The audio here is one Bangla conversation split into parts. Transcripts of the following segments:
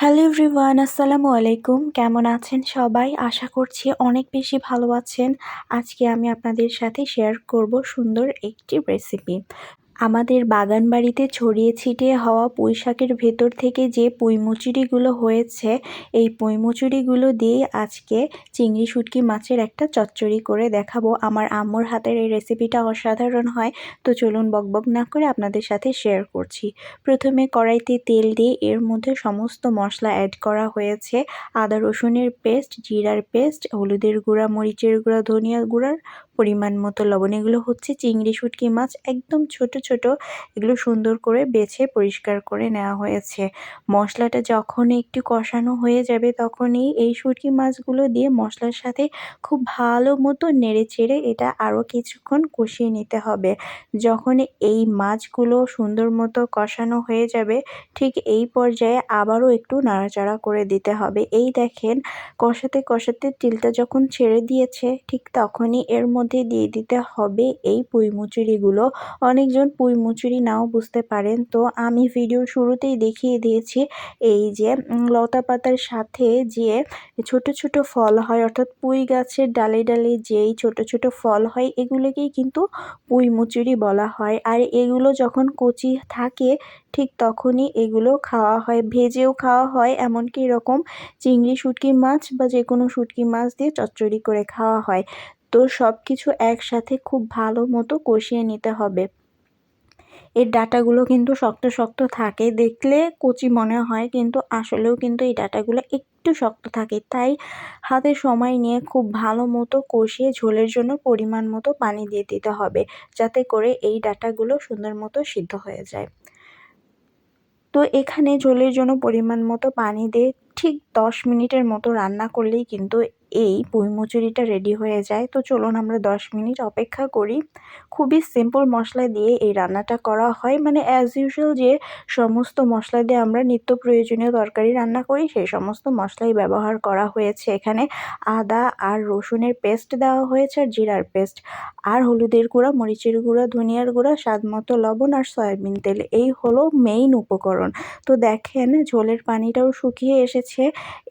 হ্যালো এভরিওয়ান, আসসালামু আলাইকুম। কেমন আছেন সবাই? আশা করছি অনেক বেশি ভালো আছেন। আজকে আমি আপনাদের সাথে শেয়ার করব সুন্দর একটি রেসিপি। আমাদের বাগান বাড়িতে ছড়িয়ে ছিটিয়ে হওয়া পুঁই শাকের ভেতর থেকে যে পুঁই মুচুরিগুলো হয়েছে, এই পুঁই মুচুরিগুলো দিয়ে আজকে চিংড়ি শুঁটকি মাছের একটা চচ্চড়ি করে দেখাবো। আমার আম্মুর হাতের এই রেসিপিটা অসাধারণ হয়। তো চলুন বকবক না করে আপনাদের সাথে শেয়ার করছি। প্রথমে কড়াইতে তেল দিয়ে এর মধ্যে সমস্ত মশলা অ্যাড করা হয়েছে। আদা রসুনের পেস্ট, জিরার পেস্ট, হলুদের গুঁড়া, মরিচের গুঁড়া, ধনিয়া গুঁড়ার পরিমাণ মতো লবণ। এগুলো হচ্ছে চিংড়ি শুঁটকি মাছ, একদম ছোট ছোট। এগুলো সুন্দর করে বেছে পরিষ্কার করে নেওয়া হয়েছে। মশলাটা যখন একটু কষানো হয়ে যাবে তখনই এই শুঁটকি মাছগুলো দিয়ে মশলার সাথে খুব ভালো মতো নেড়ে চেড়ে এটা আরও কিছুক্ষণ কষিয়ে নিতে হবে। যখন এই মাছগুলো সুন্দর মতো কষানো হয়ে যাবে, ঠিক এই পর্যায়ে আবারও একটু নাড়াচাড়া করে দিতে হবে। এই দেখেন, কষাতে কষাতে তেলটা যখন ছেড়ে দিয়েছে, ঠিক তখনই এর মধ্যে দিয়ে দিতে হবে এই পুঁই মুচুরিগুলো। অনেকজন পুঁই মুচুরি নাও বুঝতে পারেন, তো আমি ভিডিওর শুরুতেই দেখিয়ে দিয়েছি। এই যে লতা পাতার সাথে যে ছোট ছোট ফল হয়, অর্থাৎ পুঁই গাছের ডালে ডালে যেই ছোট ছোট ফল হয়, এগুলোকেই কিন্তু পুঁই মুচুরি বলা হয়। আর এগুলো যখন কচি থাকে ঠিক তখনই এগুলো খাওয়া হয়, ভেজেও খাওয়া হয়, এমনকি এরকম চিংড়ি শুঁটকি মাছ বা যে কোনো শুঁটকি মাছ দিয়ে চচ্চড়ি করে খাওয়া হয়। তো সব কিছু একসাথে খুব ভালো মতো কষিয়ে নিতে হবে। এর ডাঁটাগুলো কিন্তু শক্ত শক্ত থাকে, দেখলে কচি মনে হয় কিন্তু আসলেও কিন্তু এই ডাঁটাগুলো একটু শক্ত থাকে। তাই হাতে সময় নিয়ে খুব ভালো মতো কষিয়ে ঝোলের জন্য পরিমাণ মতো পানি দিয়ে দিতে হবে, যাতে করে এই ডাঁটাগুলো সুন্দর মতো সিদ্ধ হয়ে যায়। তো এখানে ঝোলের জন্য পরিমাণ মতো পানি দিয়ে ঠিক 10 মিনিটের মতো রান্না করলেই কিন্তু এই পুঁই মুচুরিটা রেডি হয়ে যায়। তো চলুন আমরা 10 মিনিট অপেক্ষা করি। খুবই সিম্পল মশলা দিয়ে এই রান্নাটা করা হয়, মানে অ্যাজ ইউজুয়াল যে সমস্ত মশলা দিয়ে আমরা নিত্য প্রয়োজনীয় তরকারি রান্না করি সেই সমস্ত মশলাই ব্যবহার করা হয়েছে এখানে। আদা আর রসুনের পেস্ট দেওয়া হয়েছে, আর জিরার পেস্ট, আর হলুদের গুঁড়া, মরিচের গুঁড়া, ধনিয়ার গুঁড়া, স্বাদ মতো লবণ আর সয়াবিন তেল, এই হলো মেইন উপকরণ। তো দেখেন ঝোলের পানিটাও শুকিয়ে এসেছে।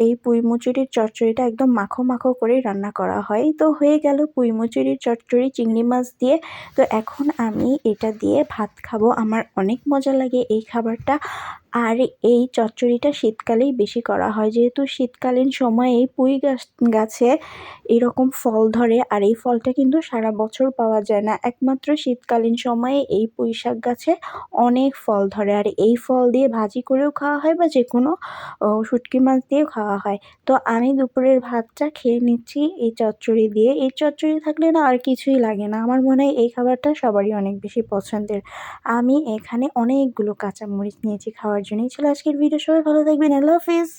এই পুঁই মুচুরির চচ্চড়িটা একদম মাখো মাখো করেই রান্না করা হয়। তো হয়ে গেল পুঁই মুচুরির চচ্চড়ি চিংড়ি মাছ দিয়ে। তো এখন আমি এটা দিয়ে ভাত খাবো, আমার অনেক মজা লাগে এই খাবারটা। আর এই চচ্চড়িটা শীতকালেই বেশি করা হয়, যেহেতু শীতকালীন সময়ে পুঁই গাছে এরকম ফল ধরে, আর এই ফলটা কিন্তু সারা বছর পাওয়া যায় না, একমাত্র শীতকালীন সময়ে এই পুঁই শাক গাছে অনেক ফল ধরে। আর এই ফল দিয়ে ভাজি করেও খাওয়া হয় বা যে কোনো শুঁটকি মাছ দিয়েও খাওয়া হয়। তো আমি দুপুরের ভাতটা খেয়ে নিচ্ছি এই চচ্চড়ি দিয়ে। এই চচ্চড়ি থাকলে না আর কিছুই লাগে না। আমার মনে হয় এই খাবারটা সবারই অনেক বেশি পছন্দের। আমি এখানে অনেকগুলো কাঁচামরিচ নিয়েছি খাওয়ার জন্য। এই ছিল আজকের ভিডিও। সবাই ভালো থাকবেন। আল্লাহ হাফিজ।